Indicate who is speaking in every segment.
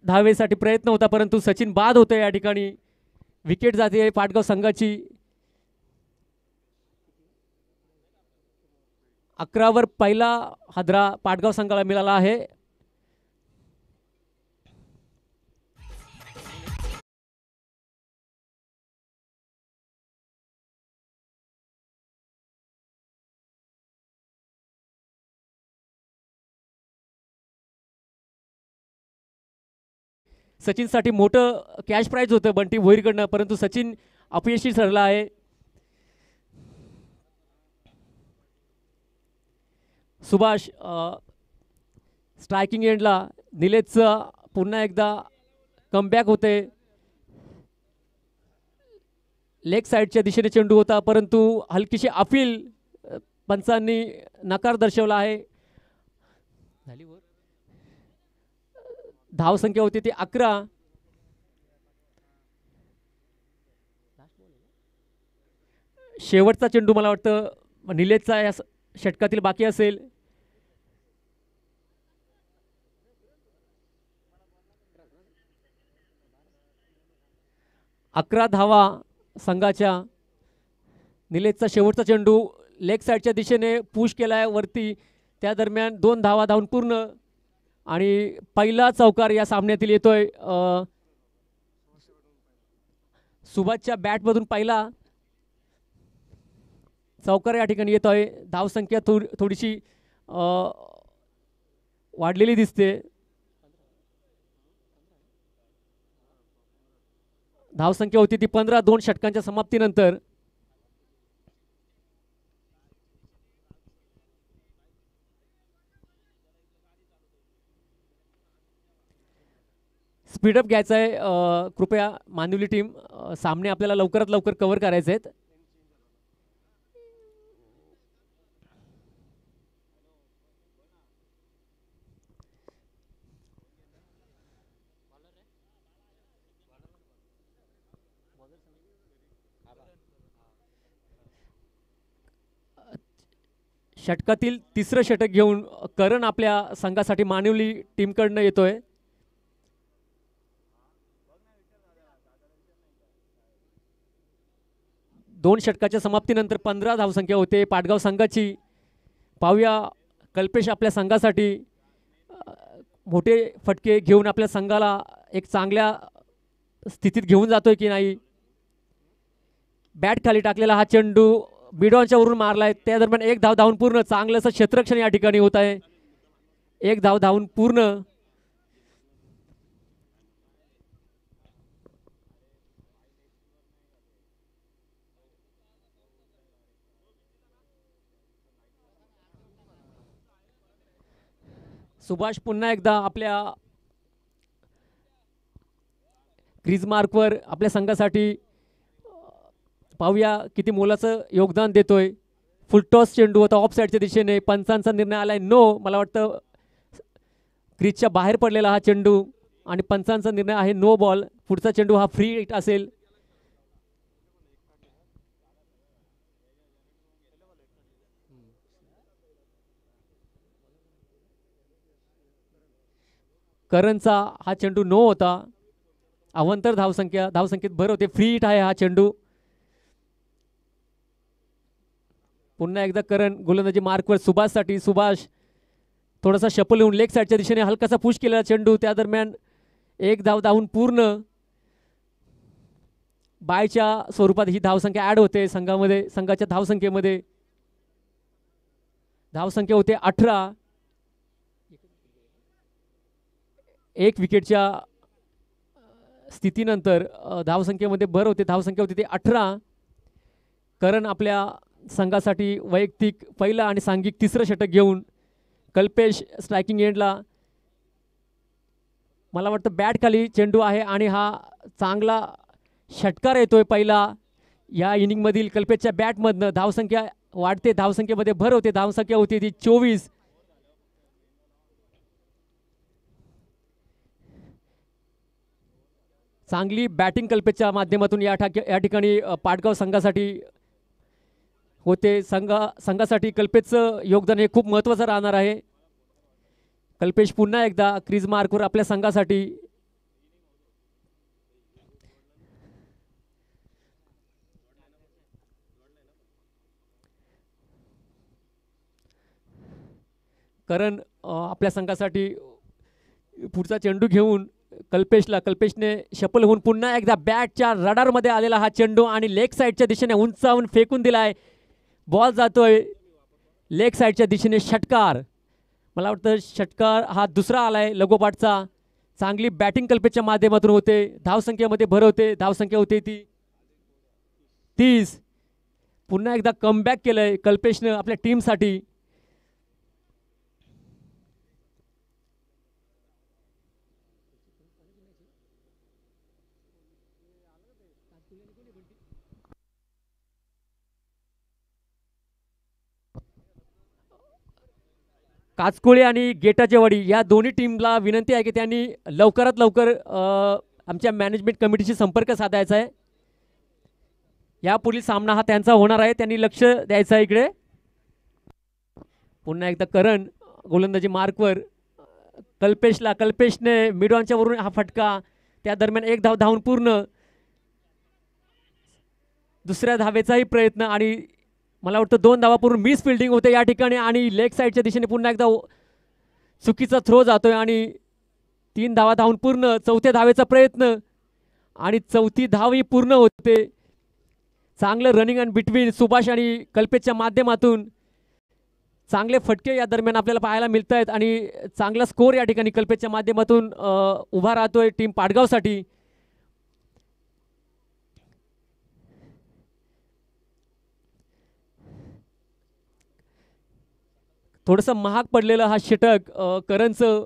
Speaker 1: धावेसाठी प्रयत्न होता, परंतु सचिन बाद होते या ठिकाणी. विकेट जाते पाटगाव संघाची. 11 पहिला हादरा पाटगाव संघाला मिळाला आहे. सचिनसाठी मोठं कॅश प्राइज होतं बंटी भोईरकडनं, परंतु सचिन अपयशी ठरला आहे. सुभाष स्ट्रायकिंग एंडला. निलेशचं पुन्हा एकदा कमबॅक होते. लेग साईडच्या दिशेने चेंडू होता, परंतु हलकीशी अपील पंचांनी नकार दर्शवला आहे. धावसंख्या होती ती 11. शेवटचा चेंडू मला वाटतं निलेशचा या षटकातील बाकी असेल. अकरा धावा संघाच्या. निलेशचा शेवटचा चेंडू लेग साईडच्या दिशेने पुश केला आहे वरती. त्या दरम्यान 2 धावा धावून पूर्ण आणि पहिला चौकार या सामन्यातील येतोय. सुभाषच्या बॅटमधून पहिला चौकार या ठिकाणी येतोय. धावसंख्या थोडीशी वाढलेली दिसते. धावसंख्या होती ती 15 2 षटकांच्या समाप्तीनंतर. स्पीडअप घ्यायचं आहे कृपया मानवली टीम. सामने आपल्याला लवकरात लवकर कव्हर करायचे आहेत. षटकातील तिसरं षटक घेऊन करण आपल्या संघासाठी मानवली टीमकडनं येतोय. दोन षटकाच्या समाप्तीनंतर 15 धावसंख्या होते पाटगाव संघाची. पाहूया कल्पेश आपल्या संघासाठी मोठे फटके घेऊन आपल्या संघाला एक चांगल्या स्थितीत घेऊन जातोय की नाही. बॅट खाली टाकलेला हा चेंडू बिडॉनच्या वरून मारलाय. त्या दरम्यान 1 धाव धावून पूर्ण. चांगलंसं क्षेत्ररक्षण या ठिकाणी होत आहे. 1 धाव धावून पूर्ण. सुभाष पुन्हा एकदा आपल्या क्रीज मार्कवर आपल्या संघासाठी. पाहूया किती मोलाचं योगदान देतोय. फुलटॉस चेंडू होता ऑफ साईडच्या दिशेने. पंचांचा निर्णय आलाय नो. मला वाटतं क्रीजच्या बाहेर पडलेला हा चेंडू आणि पंचांचा निर्णय आहे नो बॉल. पुढचा चेंडू हा फ्री हिट असेल. करणचा हा चेंडू नो होता. अवंतर धावसंख्येत भर होते. फ्री हिट आहे हा चेंडू. पुन्हा एकदा करण गोलंदाजी मार्कवर सुभाषसाठी. सुभाष थोडासा शपल येऊन लेग साईडच्या दिशेने हलकासा पुश केलेला चेंडू. त्या दरम्यान 1 धाव धावून पूर्ण. बायच्या स्वरूपात ही धावसंख्या ॲड होते संघामध्ये. संघाच्या धावसंख्येमध्ये धावसंख्या होते 18. 1 विकेटच्या स्थितीनंतर धावसंख्येमध्ये भर होते. धावसंख्या होती ती 18. करण आपल्या संघासाठी वैयक्तिक पहिला आणि सांघिक तिसरं षटक घेऊन. कल्पेश स्ट्रायकिंग एंडला. मला वाटतं बॅट खाली चेंडू आहे आणि हा चांगला षटकार येतोय पहिला या इनिंगमधील कल्पेशच्या बॅटमधनं. धावसंख्या वाढते. धावसंख्येमध्ये भर होते. धावसंख्या होती ती 24. चांगली बॅटिंग कल्पेशच्या माध्यमातून या ठिकाणी पाटगाव संघासाठी होते. संघासाठी कल्पेशचं योगदान हे खूप महत्त्वाचं राहणार आहे. कल्पेश पुन्हा एकदा क्रीज मार्कवर आपल्या संघासाठी. करण आपल्या संघासाठी पुढचा चेंडू घेऊन कल्पेशने शफल होऊन पुन्हा एकदा बॅटच्या रडारमध्ये आलेला हा चेंडू आणि लेग साईडच्या दिशेने उंचावून फेकून दिलाय. बॉल जातोय लेग साईडच्या दिशेने. षटकार, मला वाटतं षटकार हा दुसरा आलाय लगोपाठचा. चांगली बॅटिंग कल्पेशच्या माध्यमातून होते. धावसंख्येमध्ये भर होते. धावसंख्या होते ती 30. पुन्हा एकदा कमबॅक केलंय कल्पेशनं आपल्या टीमसाठी. काचकुळे आणि गेटाचेवाडी या दोन्ही टीमला विनंती आहे की त्यांनी लवकरात लवकर आमच्या मॅनेजमेंट कमिटीशी संपर्क साधायचा आहे. यापुढील सामना हा त्यांचा होणार आहे. त्यांनी लक्ष द्यायचं आहे इकडे. पुन्हा एकदा करण गोलंदाजी मार्कवर. कल्पेशने मिडऑनच्या वरून हा फटका. त्या दरम्यान एक धाव धावून पूर्ण. दुसऱ्या धावेचाही प्रयत्न आणि मला वाटतं 2 धावापूर्वी मिस फिल्डिंग होते या ठिकाणी आणि लेग साईडच्या दिशेने पुन्हा एकदा चुकीचा थ्रो जातोय आणि 3 धावा धावून पूर्ण. चौथ्या धावेचा प्रयत्न आणि चौथी धावही पूर्ण होते. चांगलं रनिंग अँड बिटवीन सुभाष आणि कल्पेशच्या माध्यमातून चांगले फटके या दरम्यान आपल्याला पाहायला मिळत आहेत आणि चांगला स्कोर या ठिकाणी कल्पेशच्या माध्यमातून उभा राहतोय टीम पाटगावसाठी. थोडंसं महाग पडलेलं हा षटक करणचं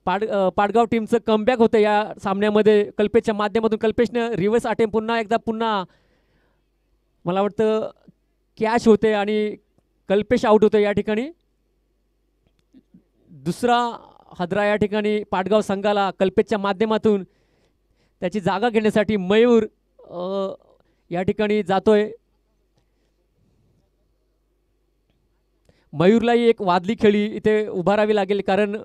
Speaker 1: पाटगाव टीमचं कमबॅक होतं या सामन्यामध्ये कल्पेशच्या माध्यमातून. कल्पेशनं रिव्हर्स अटेम्प्ट पुन्हा मला वाटतं कॅच होते आणि कल्पेश आउट होतं या ठिकाणी. दुसरा हादरा या ठिकाणी पाटगाव संघाला कल्पेशच्या माध्यमातून. त्याची जागा घेण्यासाठी मयूर या ठिकाणी जातोय. मयूरलाही एक वादली खेळी इथे उभारावी लागेल कारण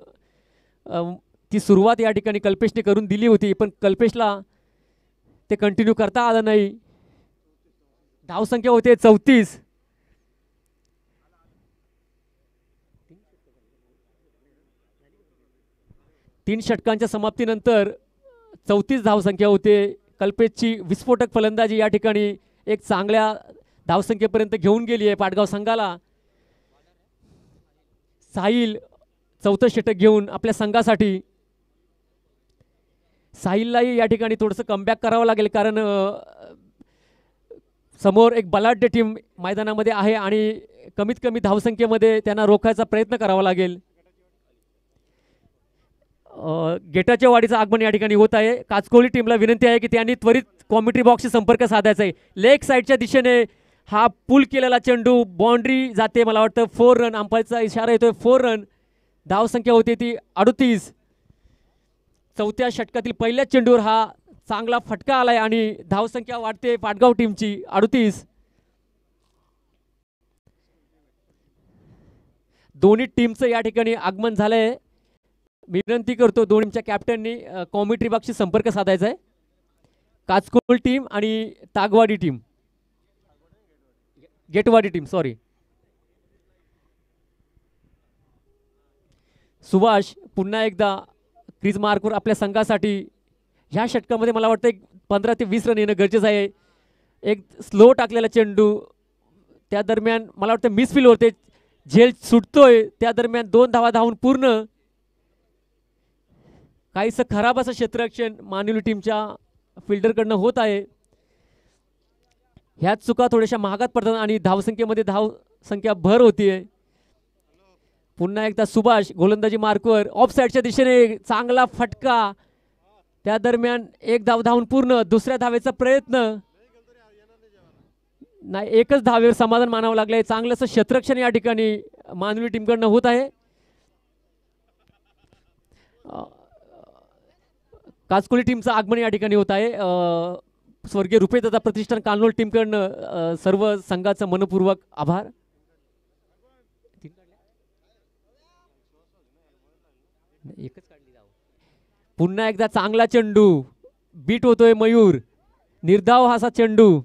Speaker 1: ती सुरुवात या ठिकाणी कल्पेशने करून दिली होती पण कल्पेशला ते कंटिन्यू करता आलं नाही. धावसंख्या होते 34. तीन षटकांच्या समाप्तीनंतर 34 धावसंख्या होते. कल्पेशची विस्फोटक फलंदाजी या ठिकाणी एक चांगल्या धावसंख्येपर्यंत घेऊन गेली आहे पाटगाव संघाला. साहिल चौथं षटक घेऊन आपल्या संघासाठी. साहिललाही या ठिकाणी थोडंसं कमबॅक करावं लागेल कारण समोर एक बलाढ्य टीम मैदानामध्ये आहे आणि कमीत कमी धावसंख्येमध्ये त्यांना रोखायचा प्रयत्न करावा लागेल. गेटाच्या वाडीचं आगमन या ठिकाणी होत आहे. काचकोली टीमला विनंती आहे की त्यांनी त्वरित कॉमेंट्री बॉक्सशी संपर्क साधायचा आहे. लेग साईडच्या दिशेने हा पुल केलेला चेंडू बाउंड्री जाते. मला वाटतं 4 रन. अंपायरचा इशारा येतोय 4 रन. धावसंख्या होती ती 38. चौथ्या षटकातील पहिल्या चेंडूवर हा चांगला फटका आलाय आणि धावसंख्या वाढते पाटगाव टीमची 38. दोन्ही टीमचं या ठिकाणी आगमन झालंय. विनंती करतो दोन्ही टीमच्या कॅप्टननी कॉमेंट्री बॉक्सशी संपर्क साधायचा आहे. काचकोल टीम आणि तागवाडी टीम गेटवाडी टीम सॉरी. सुभाष पुन्हा एकदा क्रीज मार्कवर आपल्या संघासाठी. ह्या षटकामध्ये मला वाटतं एक 15 ते 20 रन येणं गरजेचं आहे. एक स्लो टाकलेला चेंडू त्या दरम्यान मला वाटतं मिसफील होते. झेल सुटतोय त्या दरम्यान 2 धावा धावून पूर्ण. काहीसं खराब असं क्षेत्ररक्षण मानिवली टीमच्या फिल्डरकडनं होत आहे. ह्याच चुका थोड्याशा महागात पडतात आणि धावसंख्येमध्ये धावसंख्या भर होतीये. पुन्हा एकदा सुभाष गोलंदाजी मार्कवर. ऑफ साईडच्या दिशेने चांगला फटका. त्या दरम्यान एक धाव धावून पूर्ण. दुसऱ्या धावेचा प्रयत्न नाही. एकच धावेवर समाधान मानावं लागलंय. चांगलंसं क्षेत्ररक्षण या ठिकाणी मानवी टीमकडनं होत आहे. काचकोली टीमचं आगमन या ठिकाणी होत आहे. स्वर्गीय रुपेदादा प्रतिष्ठान कानोल टीमकडनं सर्व संघाचं मनपूर्वक आभार. पुन्हा एकदा चांगला चेंडू. बीट होतोय मयूर. निर्धाव असा चेंडू.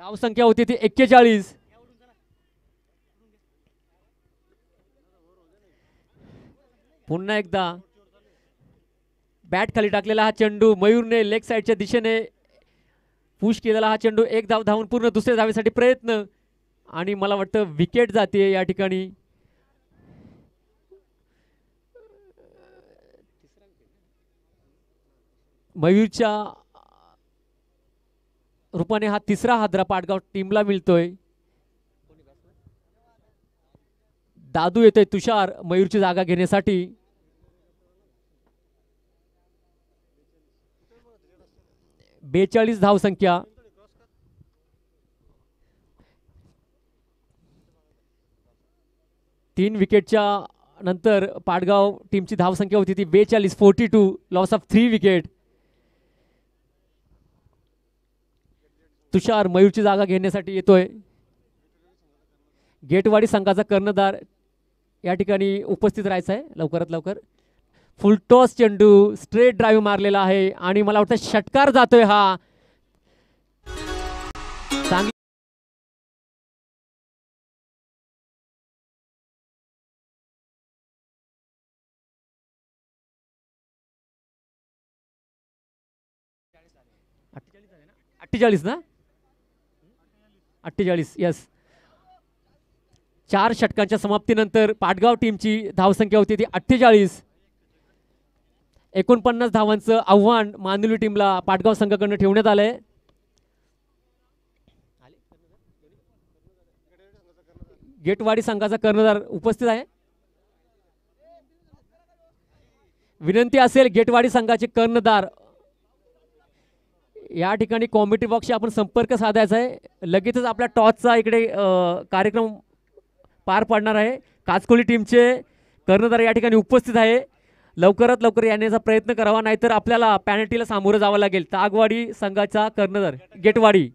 Speaker 1: धावसंख्या होती ती 41. पुन्हा एकदा बॅट खाली टाकलेला हा चेंडू मयूरने लेग साईडच्या दिशेने पुश केलेला हा चेंडू एक धाव धावून पूर्ण दुसऱ्या धावेसाठी प्रयत्न आणि मला वाटतं विकेट जाते या ठिकाणी. मयूरच्या रूपाने हा तिसरा हादरा पाटगाव टीमला मिळतोय. दादू येतोय तुषार मयूरची जागा घेण्यासाठी. बेचाळीस धावसंख्या. तीन विकेटच्या नंतर पाटगाव टीमची धावसंख्या होती ती 42, 42, लॉस ऑफ 3 विकेट. तुषार मयूरची जागा घेण्यासाठी येतोय. गेटवाडी संघाचा कर्णधार या ठिकाणी उपस्थित राहायचा आहे लवकरात लवकर. फुल टॉस चेंडू स्ट्रेट ड्राईव्ह मारलेला आहे आणि मला वाटतं षटकार जातोय हा. चांगली 48 ना 48 यस. 4 षटकांच्या समाप्तीनंतर पाटगाव टीमची धावसंख्या होती ती 48. 49 धावांचं आव्हान मानुली टीमला पाटगाव संघाकडून ठेवण्यात आलंय. गेटवाडी संघाचा कर्णधार उपस्थित आहे. विनंती असेल गेटवाडी संघाचे कर्णधार या ठिकाणी कॉमेडी बॉक्सशी आपण संपर्क साधायचा आहे. लगेचच आपल्या टॉसचा इकडे कार्यक्रम पार पडणार आहे. काचकोली टीमचे कर्णधार या ठिकाणी उपस्थित आहे. लवकरात लवकर येण्याचा प्रयत्न करावा नाहीतर आपल्याला पॅनल्टीला सामोरं जावं लागेल. तागवाडी संघाचा कर्णधार गेटवाडी.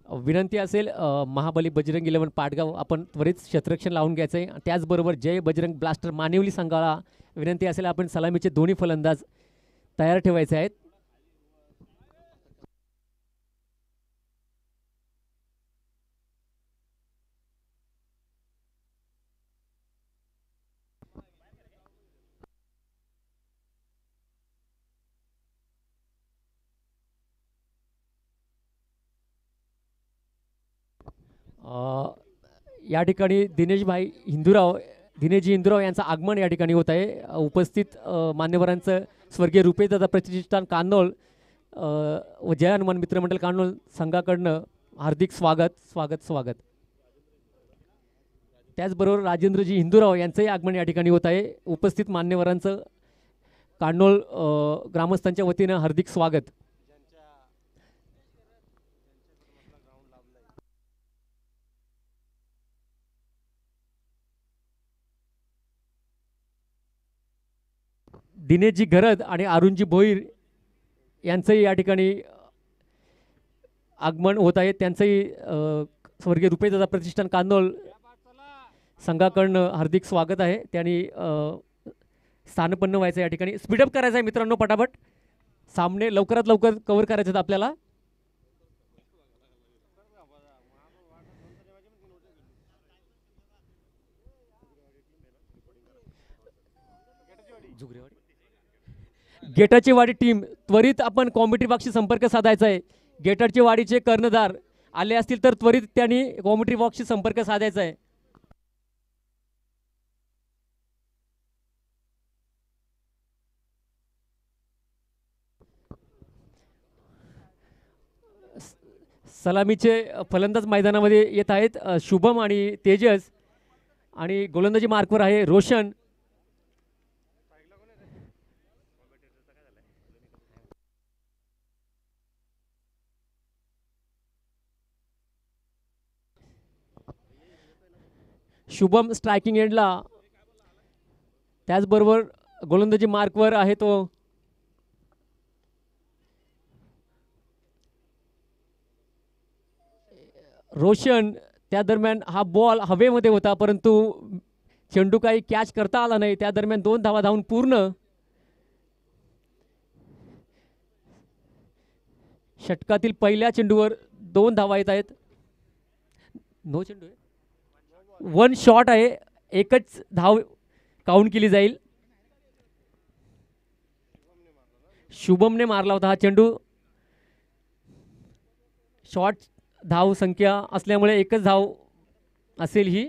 Speaker 1: विनंती असेल महाबली बजरंग 11 पाटगाव आपण त्वरित क्षेत्ररक्षण लावून घ्यायचं आहे. त्याचबरोबर जय बजरंग ब्लास्टर मानिवली संघाला विनंती असेल आपण सलामीचे दोन्ही फलंदाज तयार ठेवायचे आहेत. या ठिकाणी दिनेशजी हिंदूराव यांचं आगमन या ठिकाणी होत आहे. उपस्थित मान्यवरांचं स्वर्गीय रुपेशदादा प्रतिष्ठान कान्होळ व जय हनुमान मित्रमंडळ कान्होळ संघाकडनं हार्दिक स्वागत. त्याचबरोबर राजेंद्रजी हिंदूराव यांचंही आगमन या ठिकाणी होत आहे. उपस्थित मान्यवरांचं कान्होळ ग्रामस्थांच्या वतीनं हार्दिक स्वागत. दिनेशजी घरद आणि अरुणजी भोईर यांचंही या ठिकाणी आगमन होत आहे. त्यांचंही स्वर्गीय रुपेशदादा प्रतिष्ठान कांदोळ संघाकडनं हार्दिक स्वागत आहे. त्यांनी स्थानपन्न व्हायचं या ठिकाणी. स्पीडअप करायचं आहे मित्रांनो, पटापट सामने लवकरात लवकर कव्हर करायचे आहेत आपल्याला. गेटाची वाडी टीम त्वरित आपण कॉमेंट्री बॉक्सशी संपर्क साधायचा आहे. गेटाची वाडीचे कर्णधार आले असतील तर त्वरित त्यांनी कॉमेंट्री बॉक्सशी संपर्क साधायचा आहे. सलामीचे फलंदाज मैदानामध्ये येत आहेत शुभम आणि तेजस, आणि गोलंदाजी मार्कवर आहे रोशन. शुभम स्ट्रायकिंग एंडला, त्याचबरोबर गोलंदाजी मार्कवर आहे तो रोशन. त्या दरम्यान हा बॉल हवेमध्ये होता परंतु चेंडू काही कॅच करता आला नाही. त्या दरम्यान 2 धावा धावून पूर्ण. षटकातील पहिल्या चेंडूवर 2 धावा येत आहेत. नो चेंडू आहे, 1 शॉट आहे, एकच धाव काउंट केली जाईल. शुभमने मारला होता हा चेंडू. शॉट धाव संख्या असल्यामुळे एकच धाव असेल ही.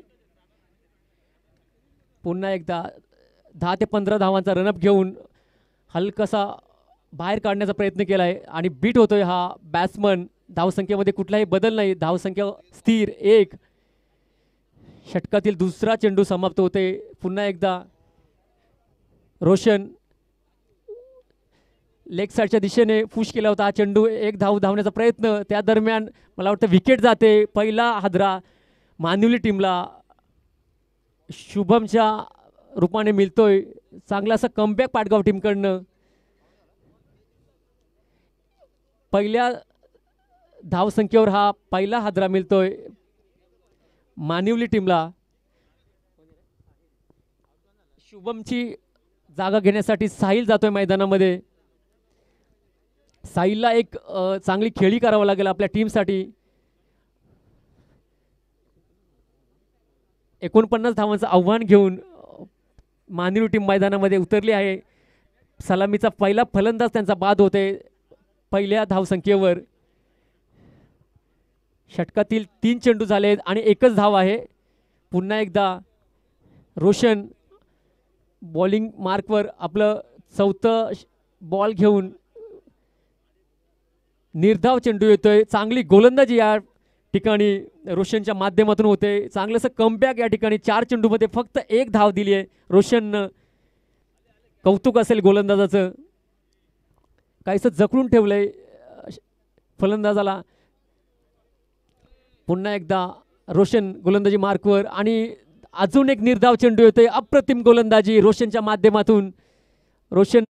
Speaker 1: पुन्हा एकदा 10 ते 15 धावांचा रनअप घेऊन हलकासा बाहेर काढण्याचा प्रयत्न केला आहे आणि बीट होतोय हा बॅट्समन. धावसंख्येमध्ये कुठलाही बदल नाही, धावसंख्या स्थिर 1. षटकातील दुसरा चेंडू समाप्त होते. पुन्हा एकदा रोशन लेग साईडच्या दिशेने पुश केला होता हा चेंडू. 1 धाव धावण्याचा प्रयत्न, त्या दरम्यान मला वाटतं विकेट जाते. पहिला हादरा मानिवली टीमला शुभमच्या रूपाने मिळतोय. चांगला असा कमबॅक पाटगाव टीमकडनं. पहिल्या धावसंख्येवर हा पहिला हादरा मिळतोय मानिवली टीमला. शुभमची जागा घेण्यासाठी साहिल जातोय मैदानामध्ये. साहिलला एक चांगली खेळी करावं लागेल आपल्या टीमसाठी. 49 धावांचं आव्हान घेऊन मानिवली टीम मैदानामध्ये उतरली आहे. सलामीचा पहिला फलंदाज त्यांचा बाद होते पहिल्या धावसंख्येवर. षटकातील 3 चेंडू झाले आणि एकच धाव आहे. पुन्हा एकदा रोशन बॉलिंग मार्कवर आपलं 4थं बॉल घेऊन निर्धाव चेंडू येतोय. चांगली गोलंदाजी या ठिकाणी रोशनच्या माध्यमातून होते. चांगलंसं कमबॅक या ठिकाणी. 4 चेंडूमध्ये फक्त 1 धाव दिली आहे रोशननं. कौतुक असेल गोलंदाजाचं, काहीसं जखडून ठेवलंय फलंदाजाला. पुन्हा एकदा रोशन गोलंदाजी मार्कवर आणि अजून एक निर्धाव चेंडू येतोय. अप्रतिम गोलंदाजी रोशनच्या माध्यमातून. रोशन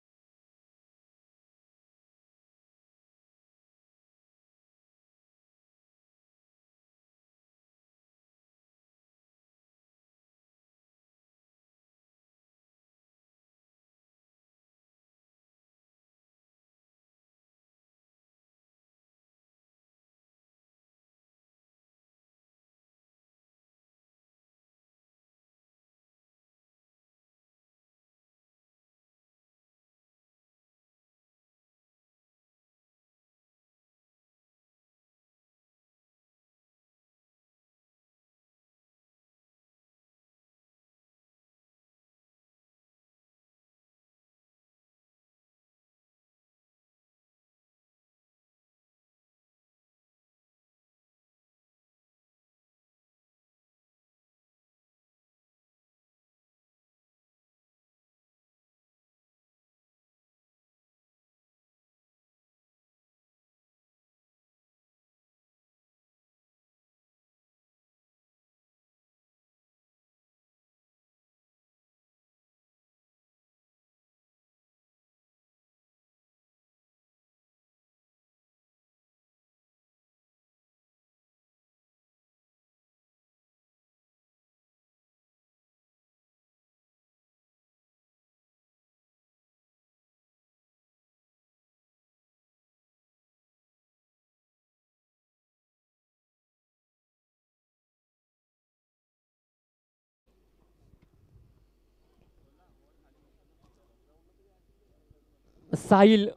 Speaker 1: साहिल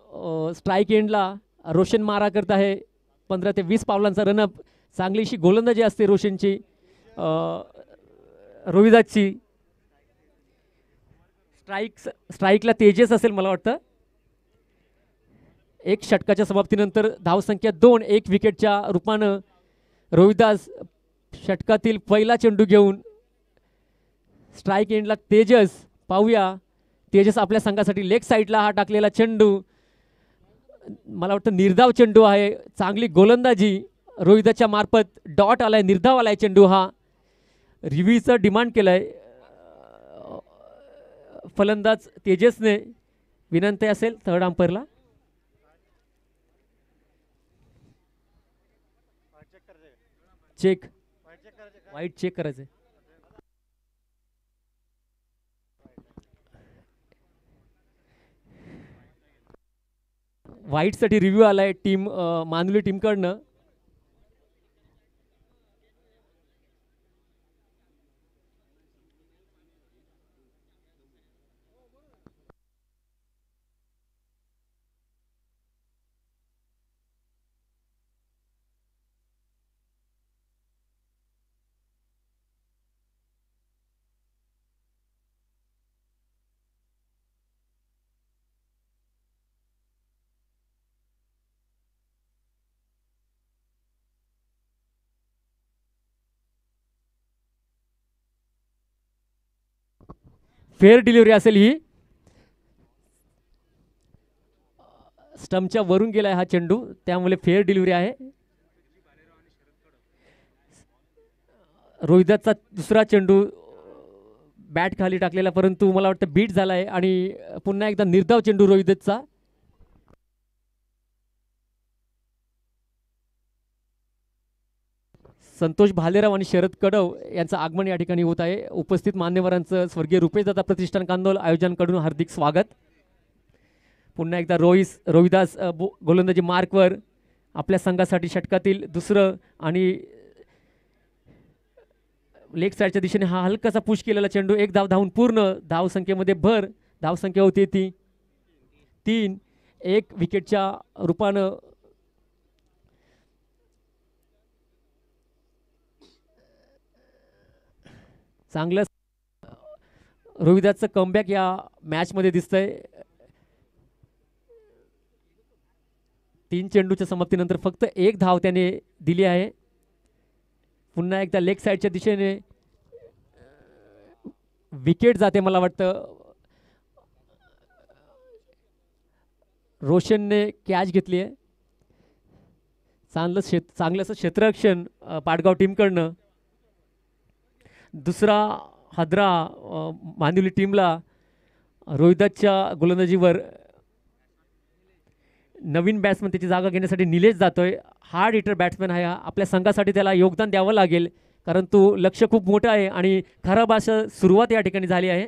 Speaker 1: स्ट्राईक एंडला रोशन मारा करत आहे. 15 ते 20 पावलांचा रनअप. चांगलीशी गोलंदाजी असते रोशनची, रोहिदासची. स्ट्राईकला तेजस असेल मला वाटतं. एक षटकाच्या समाप्तीनंतर धावसंख्या 2, 1 विकेटच्या रूपानं रोहिदास षटकातील पहिला चेंडू घेऊन स्ट्राईक एंडला तेजस. पाहूया तेजस आपल्या संघासाठी लेग साईडला हा टाकलेला चेंडू, मला वाटतं निर्धाव चेंडू आहे. चांगली गोलंदाजी रोहिदासच्या मार्फत, डॉट आलाय, निर्धाव आलाय चेंडू. हा रिव्ह्यूचं डिमांड केलंय फलंदाज तेजसने. विनंती असेल थर्ड अंपायरला. चेक, वाईट चेक करायचं. वाईटसाठी रिव्ह्यू आलाय टीम मानुली टीमकडनं. फेअर डिलिव्हरी असेल ही. स्टंपच्या वरून गेलाय हा चेंडू, त्यामुळे फेअर डिलिव्हरी आहे. रोहिदासचा दुसरा चेंडू बॅट खाली टाकलेला, परंतु मला वाटतं बीट झालाय आणि पुन्हा एकदा निर्धाव चेंडू रोहिदासचा. संतोष भालेराव आणि शरद कडव यांचं आगमन या ठिकाणी होत आहे. उपस्थित मान्यवरांचं स्वर्गीय रुपेशदादा प्रतिष्ठान कांदोल आयोजनाकडून हार्दिक स्वागत. पुन्हा एकदा रोहिदास गोलंदाजी मार्कवर आपल्या संघासाठी षटकातील दुसरं आणि लेग साईडच्या दिशेने हा हलकासा पुश केलेला चेंडू. एक धाव धावून पूर्ण. धावसंख्येमध्ये भर. धावसंख्या होती ती 3, 1 विकेटच्या रूपानं चांगलं रोहिदासचं कमबॅक या मॅचमध्ये दिसतंय. 3 चेंडूच्या समाप्तीनंतर फक्त 1 धाव त्याने दिली आहे. पुन्हा एकदा लेग साईडच्या दिशेने विकेट जाते. मला वाटतं रोशनने कॅच घेतली आहे. चांगलंसं क्षेत्ररक्षण पाटगाव टीमकडनं. दुसरा हादरा मांदिवली टीमला. रोहिदासच्या गोलंदाजीवर नवीन बॅट्समन त्याची जागा घेण्यासाठी निलेश जातोय. हार्ड हिटर बॅट्समॅन आहे. आपल्या संघासाठी त्याला योगदान द्यावं लागेल, कारण तो लक्ष खूप मोठं आहे आणि खराब असं सुरुवात या ठिकाणी झाली आहे.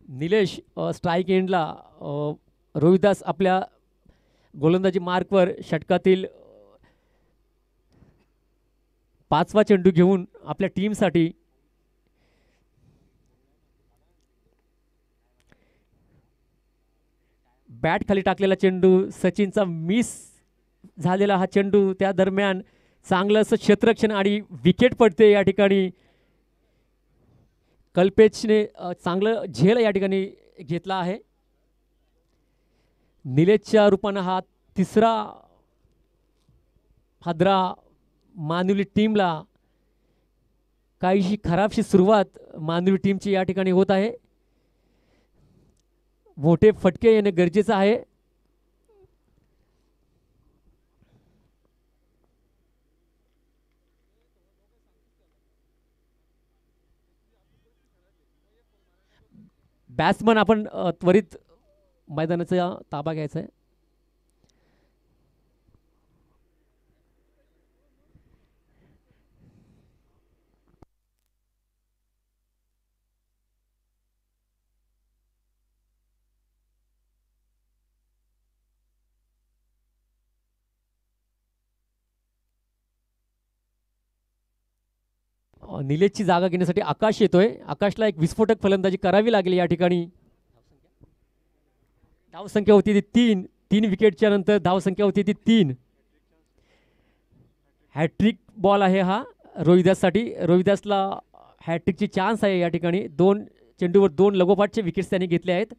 Speaker 1: निलेश स्ट्राईक एंडला. रोहिदास आपल्या गोलंदाजी मार्कवर षटकातील 5वा चेंडू घेऊन आपल्या टीमसाठी बॅट खाली टाकलेला चेंडू. सचिनचा मिस झालेला हा चेंडू. त्या दरम्यान चांगलं असं क्षेत्ररक्षण आणि विकेट पडते या ठिकाणी. कल्पेशने चांगलं झेल या ठिकाणी घेतला आहे. निलेशच्या रूपानं हा तिसरा हादरा मानुली टीमला. काहीशी खराबशी सुरुवात मानुली टीमची या ठिकाणी होत आहे. मोठे फटके येणे गरजेचं आहे. बॅट्समन आपण त्वरित मैदानाचा ताबा घ्यायचा आहे. निलेशची जागा घेण्यासाठी आकाश येतोय. आकाशला एक विस्फोटक फलंदाजी करावी लागेल या ठिकाणी. धावसंख्या होती ती 3. 3 विकेटच्या नंतर धावसंख्या होती ती 3. हॅट्रिक बॉल आहे हा रोहिदाससाठी. रोहिदासला हॅट्रिकची चान्स आहे या ठिकाणी. 2 चेंडूवर 2 लगोपाठचे विकेट्स त्यांनी घेतले आहेत.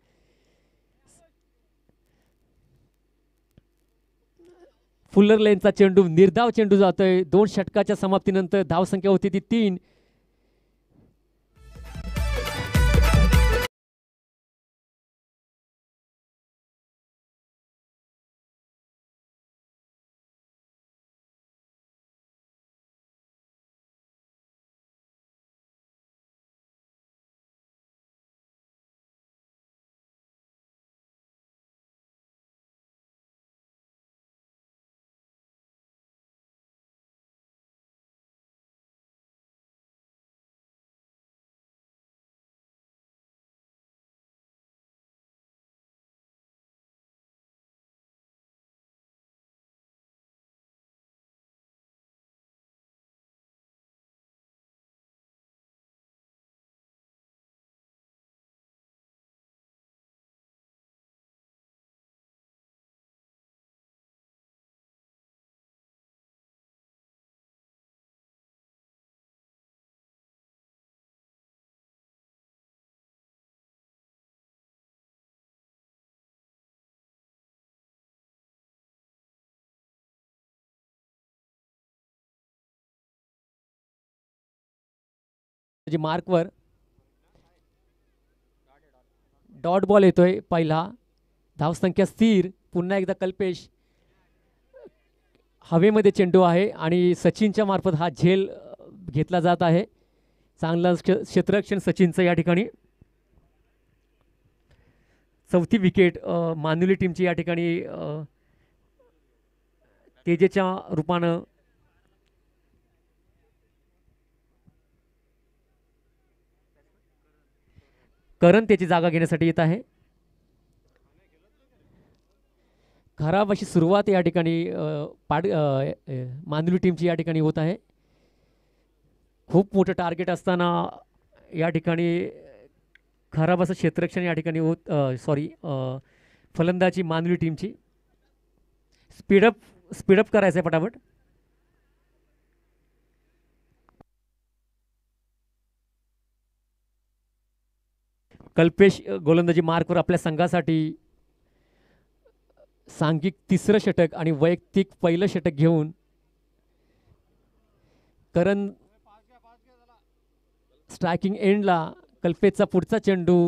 Speaker 1: फुल्लर लेनचा चेंडू, निर्धाव चेंडू जातोय. 2 षटकाच्या समाप्तीनंतर धावसंख्या होती ती 3. मार्कवर डॉट बॉल येतोय पहिला. धावसंख्या स्थिर. पुन्हा एकदा कल्पेश. हवेमध्ये चेंडू आहे आणि सचिनच्या मार्फत हा झेल घेतला जात आहे. चांगलं क्षेत्ररक्षण सचिनचं या ठिकाणी. 4थी विकेट मानुली टीमची या ठिकाणी तेजेच्या रूपानं करण त्याची जागा घेण्यासाठी येत आहे. खराब अशी सुरुवात या ठिकाणी मांदुली टीमची या ठिकाणी होत आहे. खूप मोठं टार्गेट असताना या ठिकाणी खराब असं क्षेत्ररक्षण या ठिकाणी होत फलंदाजी मांदुली टीमची. स्पीडअप करायचं आहे पटापट. कल्पेश गोलंदाजी मार्कवर आपल्या संघासाठी सांघिक 3रं षटक आणि वैयक्तिक पहिलं षटक घेऊन करण स्ट्रायकिंग एंडला. कल्पेशचा पुढचा चेंडू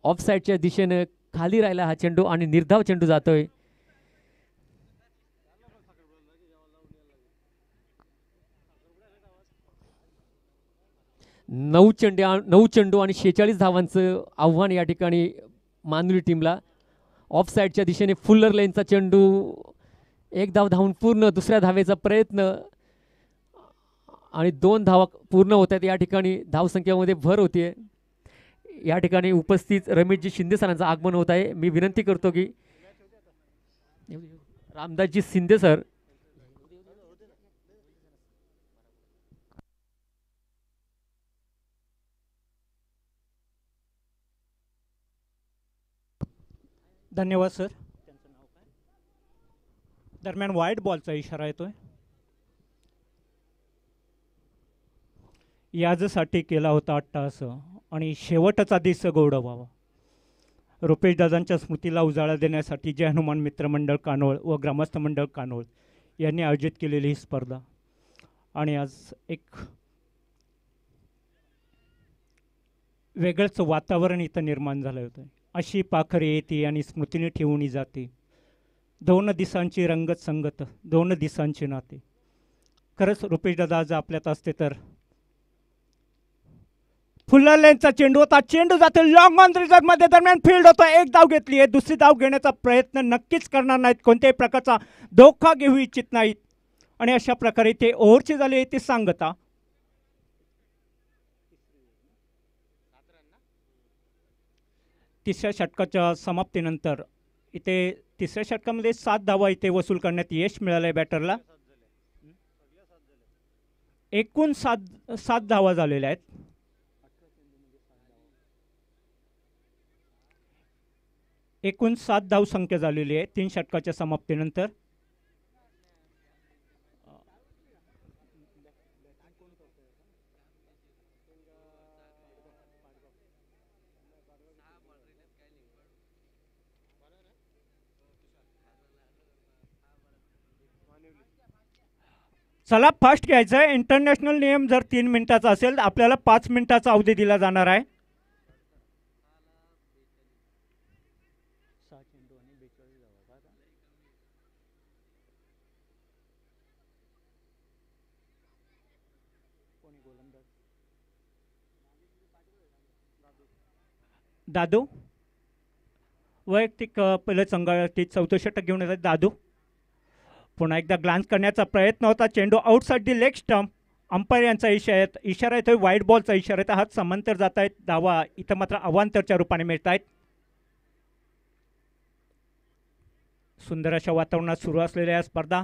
Speaker 1: ऑफ साईडच्या दिशेने खाली राहिला हा चेंडू आणि निर्धाव चेंडू जातोय. नऊ चेंडू आणि 46 धावांचं आव्हान या ठिकाणी मांदुली टीमला. ऑफ साईडच्या दिशेने फुल्लर लेनचा चेंडू. 1 धाव धावून पूर्ण. दुसऱ्या धावेचा प्रयत्न आणि 2 धावा पूर्ण होत आहेत. या ठिकाणी धावसंख्येमध्ये भर होतीये. या ठिकाणी उपस्थित रमेशजी शिंदे सरांचं आगमन होत आहे. मी विनंती करतो की रामदासजी शिंदे सर.
Speaker 2: धन्यवाद सर. दरम्यान वाईट बॉलचा इशारा येतोय. याजसाठी केला होता अट्टहास आणि शेवटचा दिवस गौरवावा. रुपेश दादांच्या स्मृतीला उजाळा देण्यासाठी जय हनुमान मित्र मंडळ कानोळ व ग्रामस्थ मंडळ कानोळ यांनी आयोजित केलेली ही स्पर्धा. आणि आज एक वेगळंच वातावरण इथं निर्माण झालं होतं. अशी पाखरे येते आणि स्मृतीने ठेवून जाते. 2 दिसांची रंगत संगत, 2 दिसांची नाते. खरंच रुपेश दादा आज आपल्यात असते तर. फुल्लर लेनचा चेंडू होता. चेंडू जातो लॉंग ऑन रिझर्व मध्ये. दरम्यान फील्ड होतो. 1 धाव घेतली आहे. दुसरी धाव घेण्याचा प्रयत्न नक्कीच करणार नाहीत. कोणत्याही प्रकारचा धोका घेऊ इच्छित नाहीत. आणि अशा प्रकारे ते ओव्हरची झाली आहे ती सांगता. तिसऱ्या षटकाच्या समाप्तीनंतर इथे तिसऱ्या षटकामध्ये 7 धावा इथे वसूल करण्यात यश मिळालंय बॅटरला. एकूण 7 धावा झालेल्या आहेत. एकूण 7 धावसंख्या झालेली आहे 3 षटकाच्या समाप्तीनंतर. चला फास्ट घ्यायचं आहे. इंटरनॅशनल नियम जर 3 मिनिटाचा असेल आपल्याला 5 मिनिटाचा अवधी दिला जाणार आहे. दादू वैयक्तिक पहिलं संघाची 14 षटक घेऊन येतात दादू. पुन्हा एकदा ग्लान्स करण्याचा प्रयत्न होता. चेंडू outside the leg stump. Umpire यांचा इशारा येतोय. वाईट बॉलचा इशारा येतो. हात समांतर जात आहेत. धावा इथं मात्र अवांतरच्या रूपाने मिळत आहेत. सुंदर अशा वातावरणात सुरू असलेल्या स्पर्धा.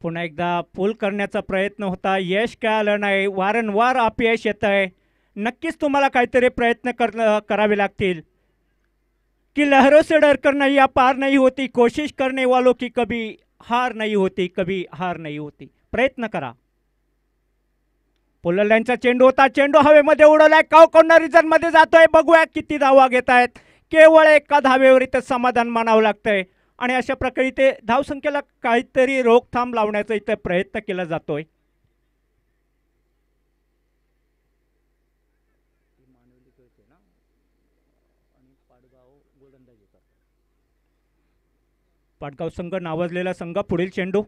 Speaker 2: पुन्हा एकदा पूल करण्याचा प्रयत्न होता. यश काय आलं नाही. वारंवार अपयश येत आहे. नक्कीच तुम्हाला काहीतरी प्रयत्न करावे लागतील. कि लहरों से डर कर नैया पार नहीं होती, कोशिश करने वालों की कभी हार नहीं होती, कभी हार नहीं होती. प्रयत्न करा. पोलंडचा चेंडू होता. चेंडू हवेमध्ये उडवलाय. कॉर्नर रिजन मध्ये जातोय. बघूया किती धावा घेत आहेत. केवळ एका धावेवर इथं समाधान मानावं लागतंय. आणि अशा प्रकारे ते धावसंख्येला काहीतरी रोखथाम लावण्याचा इथं प्रयत्न केला जातोय. पाटगाव संघ नावाजलेला संघ. पुढील चेंडू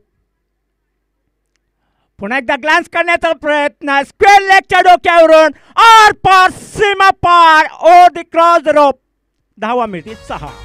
Speaker 2: पुन्हा एकदा ग्लान्स करण्याचा प्रयत्न. स्क्वेअर लेगच्या डोक्यावरून आर पार सीमा पार ओव्हर द क्रॉस रोप. धावा मिळतील 6.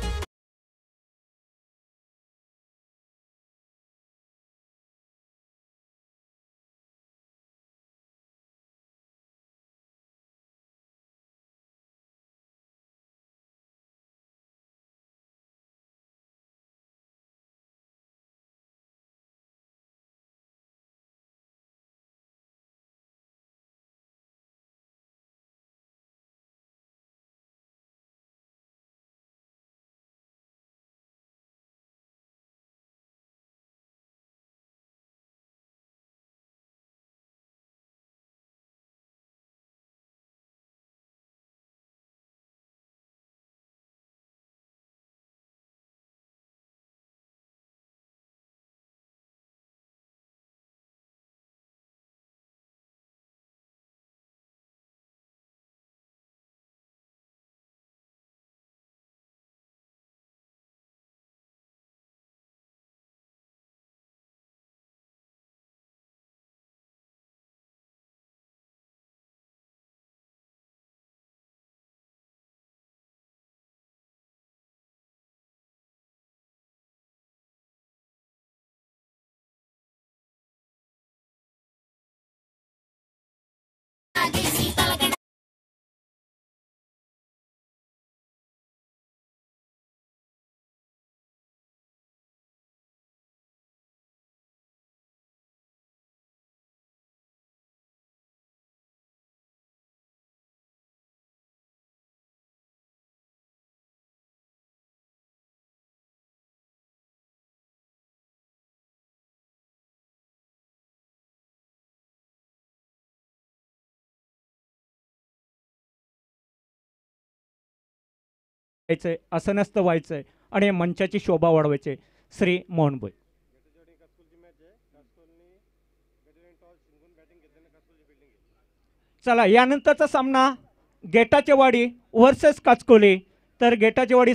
Speaker 2: असं नसतं व्हायचंय. आणि मंचाची शोभा वाढवायचे. श्री मोहनभोई. चला यानंतरचा सामना गेटाचेवाडी वर्सेस काचकोली. तर गेटाचेवाडी